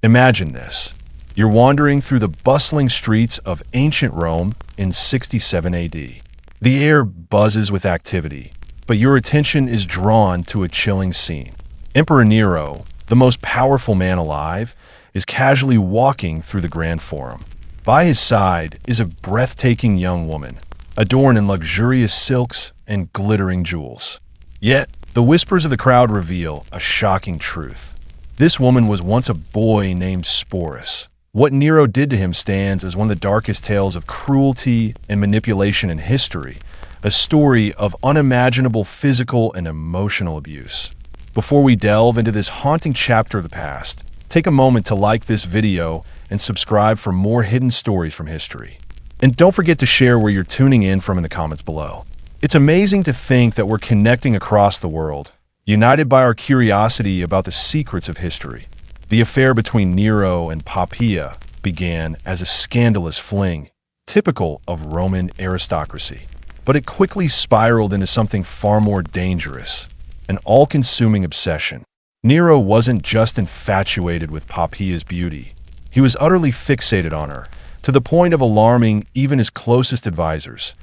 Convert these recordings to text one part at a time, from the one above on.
Imagine this. You're wandering through the bustling streets of ancient Rome in 67 AD. The air buzzes with activity, but your attention is drawn to a chilling scene. Emperor Nero, the most powerful man alive, is casually walking through the Grand Forum. By his side is a breathtaking young woman, adorned in luxurious silks and glittering jewels. Yet, the whispers of the crowd reveal a shocking truth. This woman was once a boy named Sporus. What Nero did to him stands as one of the darkest tales of cruelty and manipulation in history, a story of unimaginable physical and emotional abuse. Before we delve into this haunting chapter of the past, take a moment to like this video and subscribe for more hidden stories from history. And don't forget to share where you're tuning in from in the comments below. It's amazing to think that we're connecting across the world, united by our curiosity about the secrets of history. The affair between Nero and Papia began as a scandalous fling, typical of Roman aristocracy. But it quickly spiraled into something far more dangerous, an all-consuming obsession. Nero wasn't just infatuated with Papia's beauty. He was utterly fixated on her, to the point of alarming even his closest advisors.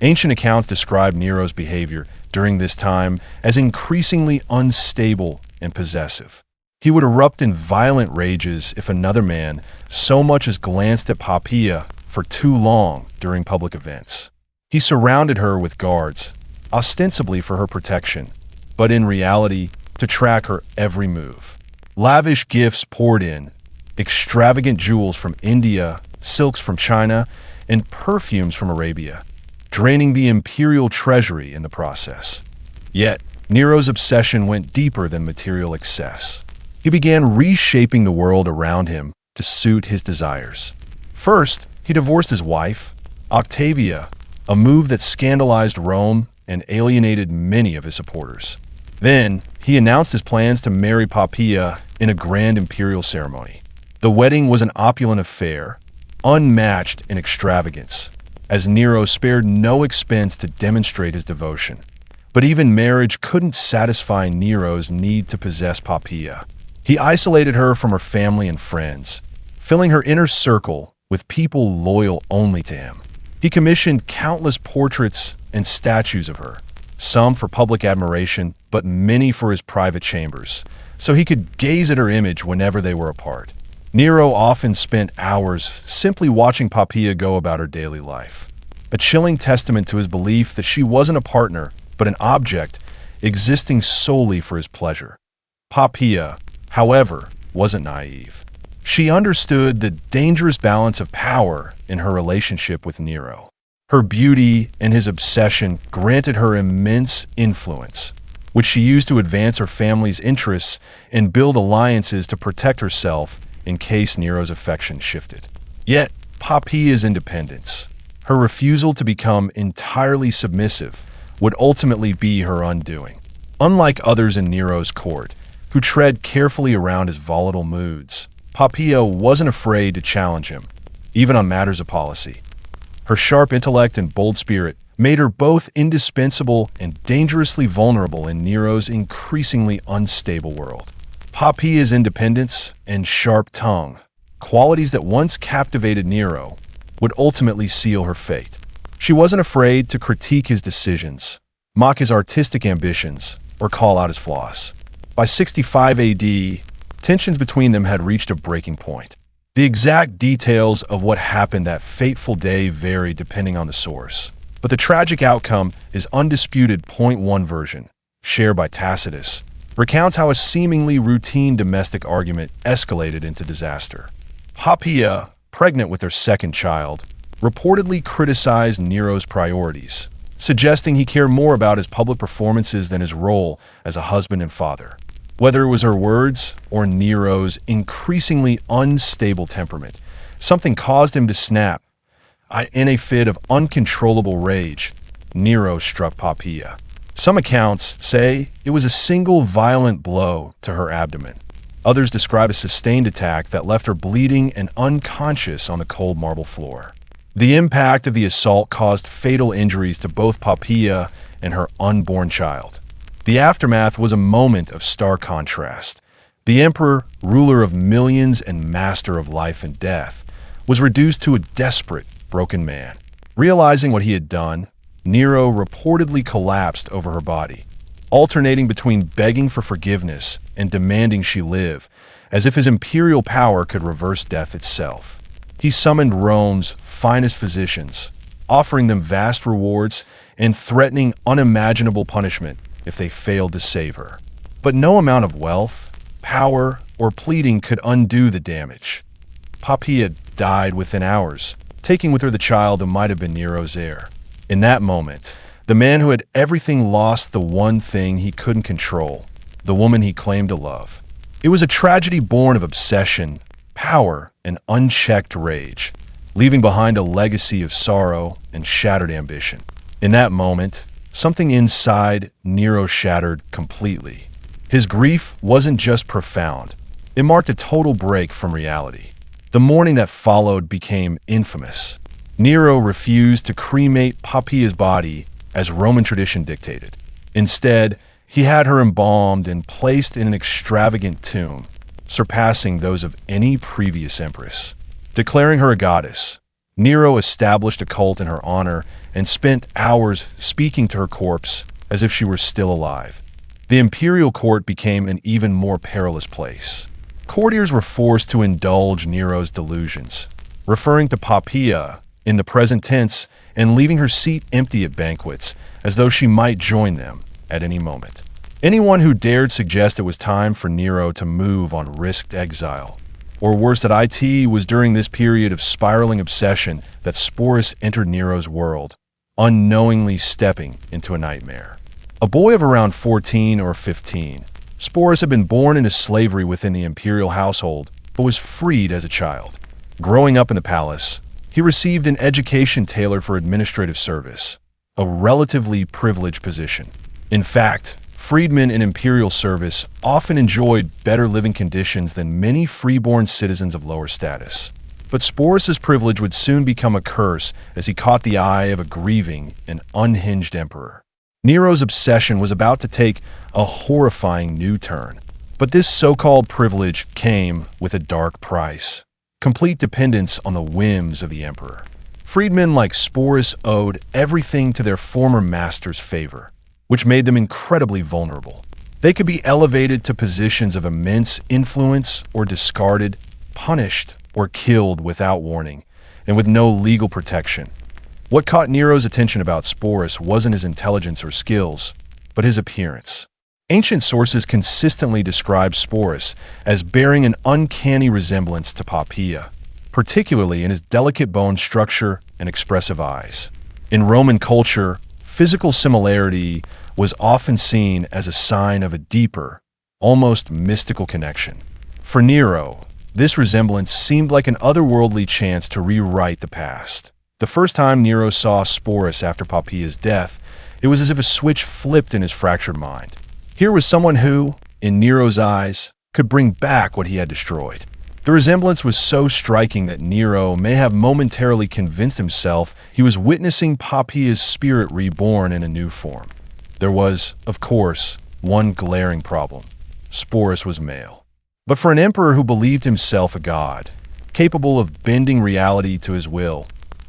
Ancient accounts describe Nero's behavior during this time as increasingly unstable and possessive. He would erupt in violent rages if another man so much as glanced at Papia for too long during public events. He surrounded her with guards, ostensibly for her protection, but in reality, to track her every move. Lavish gifts poured in, extravagant jewels from India, silks from China, and perfumes from Arabia, draining the imperial treasury in the process. Yet, Nero's obsession went deeper than material excess. He began reshaping the world around him to suit his desires. First, he divorced his wife, Octavia, a move that scandalized Rome and alienated many of his supporters. Then, he announced his plans to marry Papia in a grand imperial ceremony. The wedding was an opulent affair, unmatched in extravagance, as Nero spared no expense to demonstrate his devotion. But even marriage couldn't satisfy Nero's need to possess Papia. He isolated her from her family and friends, filling her inner circle with people loyal only to him. He commissioned countless portraits and statues of her, some for public admiration, but many for his private chambers, so he could gaze at her image whenever they were apart. Nero often spent hours simply watching Papia go about her daily life, a chilling testament to his belief that she wasn't a partner, but an object existing solely for his pleasure. Papia, however, wasn't naive. She understood the dangerous balance of power in her relationship with Nero. Her beauty and his obsession granted her immense influence, which she used to advance her family's interests and build alliances to protect herself in case Nero's affection shifted. Yet, Papia's independence, her refusal to become entirely submissive, would ultimately be her undoing. Unlike others in Nero's court, who tread carefully around his volatile moods, Papia wasn't afraid to challenge him, even on matters of policy. Her sharp intellect and bold spirit made her both indispensable and dangerously vulnerable in Nero's increasingly unstable world. Papia's independence and sharp tongue, qualities that once captivated Nero, would ultimately seal her fate. She wasn't afraid to critique his decisions, mock his artistic ambitions, or call out his flaws. By 65 AD, tensions between them had reached a breaking point. The exact details of what happened that fateful day vary depending on the source, but the tragic outcome is undisputed. Point one version, shared by Tacitus, recounts how a seemingly routine domestic argument escalated into disaster. Papia, pregnant with their second child, reportedly criticized Nero's priorities, suggesting he cared more about his public performances than his role as a husband and father. Whether it was her words or Nero's increasingly unstable temperament, something caused him to snap. In a fit of uncontrollable rage, Nero struck Papia. Some accounts say it was a single violent blow to her abdomen. Others describe a sustained attack that left her bleeding and unconscious on the cold marble floor. The impact of the assault caused fatal injuries to both Papia and her unborn child. The aftermath was a moment of stark contrast. The emperor, ruler of millions and master of life and death, was reduced to a desperate, broken man. Realizing what he had done, Nero reportedly collapsed over her body, alternating between begging for forgiveness and demanding she live, as if his imperial power could reverse death itself. He summoned Rome's finest physicians, offering them vast rewards and threatening unimaginable punishment if they failed to save her. But no amount of wealth, power, or pleading could undo the damage. Papia died within hours, taking with her the child who might have been Nero's heir. In that moment, the man who had everything lost the one thing he couldn't control, the woman he claimed to love. It was a tragedy born of obsession, power, and unchecked rage, leaving behind a legacy of sorrow and shattered ambition. In that moment, something inside Nero shattered completely. His grief wasn't just profound, it marked a total break from reality. The mourning that followed became infamous. Nero refused to cremate Papia's body as Roman tradition dictated. Instead, he had her embalmed and placed in an extravagant tomb, surpassing those of any previous empress. Declaring her a goddess, Nero established a cult in her honor and spent hours speaking to her corpse as if she were still alive. The imperial court became an even more perilous place. Courtiers were forced to indulge Nero's delusions, referring to Papia in the present tense and leaving her seat empty at banquets as though she might join them at any moment. Anyone who dared suggest it was time for Nero to move on risked exile. Or worse, that it was during this period of spiraling obsession that Sporus entered Nero's world, unknowingly stepping into a nightmare. A boy of around 14 or 15, Sporus had been born into slavery within the imperial household, but was freed as a child. Growing up in the palace, he received an education tailored for administrative service, a relatively privileged position. In fact, freedmen in imperial service often enjoyed better living conditions than many freeborn citizens of lower status. But Sporus's privilege would soon become a curse as he caught the eye of a grieving and unhinged emperor. Nero's obsession was about to take a horrifying new turn. But this so-called privilege came with a dark price: complete dependence on the whims of the emperor. Freedmen like Sporus owed everything to their former master's favor, which made them incredibly vulnerable. They could be elevated to positions of immense influence or discarded, punished, or killed without warning, and with no legal protection. What caught Nero's attention about Sporus wasn't his intelligence or skills, but his appearance. Ancient sources consistently describe Sporus as bearing an uncanny resemblance to Papia, particularly in his delicate bone structure and expressive eyes. In Roman culture, physical similarity was often seen as a sign of a deeper, almost mystical connection. For Nero, this resemblance seemed like an otherworldly chance to rewrite the past. The first time Nero saw Sporus after Papia's death, it was as if a switch flipped in his fractured mind. Here was someone who, in Nero's eyes, could bring back what he had destroyed. The resemblance was so striking that Nero may have momentarily convinced himself he was witnessing Papia's spirit reborn in a new form. There was, of course, one glaring problem. Sporus was male. But for an emperor who believed himself a god, capable of bending reality to his will,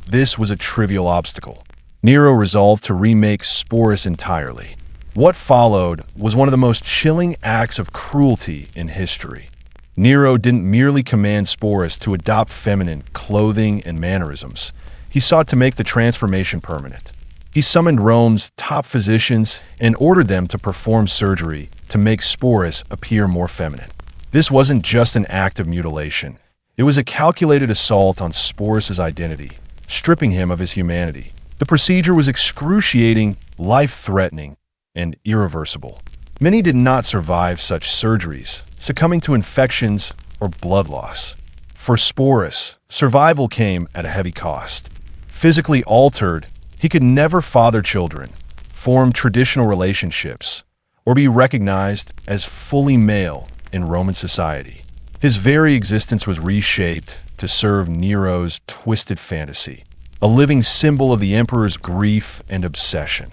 this was a trivial obstacle. Nero resolved to remake Sporus entirely. What followed was one of the most chilling acts of cruelty in history. Nero didn't merely command Sporus to adopt feminine clothing and mannerisms. He sought to make the transformation permanent. He summoned Rome's top physicians and ordered them to perform surgery to make Sporus appear more feminine. This wasn't just an act of mutilation. It was a calculated assault on Sporus's identity, stripping him of his humanity. The procedure was excruciating, life-threatening, and irreversible. Many did not survive such surgeries, succumbing to infections or blood loss. For Sporus, survival came at a heavy cost. Physically altered, he could never father children, form traditional relationships, or be recognized as fully male in Roman society. His very existence was reshaped to serve Nero's twisted fantasy, a living symbol of the emperor's grief and obsession.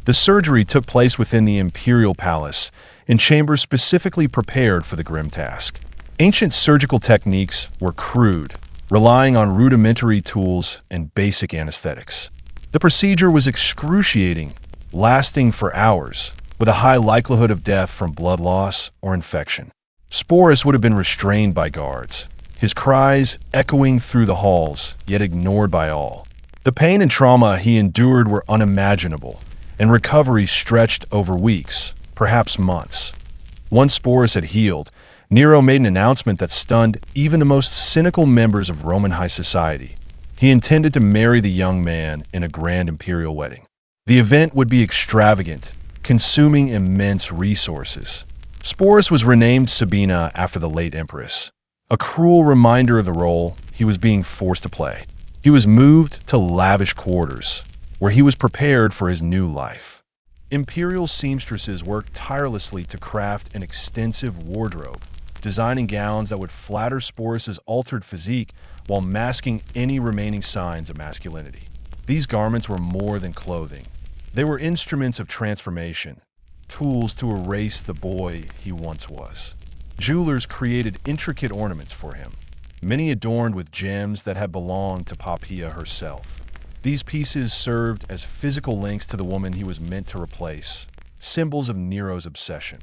The surgery took place within the imperial palace, in chambers specifically prepared for the grim task. Ancient surgical techniques were crude, relying on rudimentary tools and basic anesthetics. The procedure was excruciating, lasting for hours, with a high likelihood of death from blood loss or infection. Sporus would have been restrained by guards, his cries echoing through the halls, yet ignored by all. The pain and trauma he endured were unimaginable, and recovery stretched over weeks, perhaps months. Once Sporus had healed, Nero made an announcement that stunned even the most cynical members of Roman high society. He intended to marry the young man in a grand imperial wedding. The event would be extravagant, consuming immense resources. Sporus was renamed Sabina after the late empress, a cruel reminder of the role he was being forced to play. He was moved to lavish quarters, where he was prepared for his new life. Imperial seamstresses worked tirelessly to craft an extensive wardrobe, designing gowns that would flatter Sporus's altered physique while masking any remaining signs of masculinity. These garments were more than clothing. They were instruments of transformation, tools to erase the boy he once was. Jewelers created intricate ornaments for him, many adorned with gems that had belonged to Papia herself. These pieces served as physical links to the woman he was meant to replace, symbols of Nero's obsession.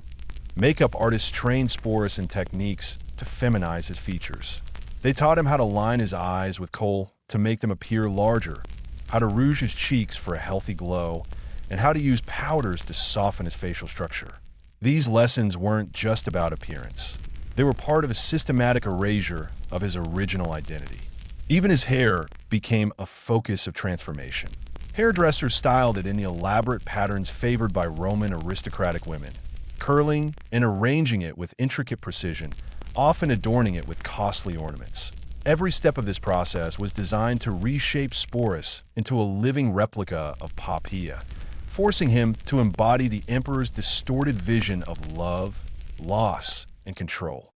Makeup artists trained Sporus in techniques to feminize his features. They taught him how to line his eyes with kohl to make them appear larger, how to rouge his cheeks for a healthy glow, and how to use powders to soften his facial structure. These lessons weren't just about appearance. They were part of a systematic erasure of his original identity. Even his hair became a focus of transformation. Hairdressers styled it in the elaborate patterns favored by Roman aristocratic women, curling and arranging it with intricate precision, often adorning it with costly ornaments. Every step of this process was designed to reshape Sporus into a living replica of Papia, forcing him to embody the emperor's distorted vision of love, loss, and control.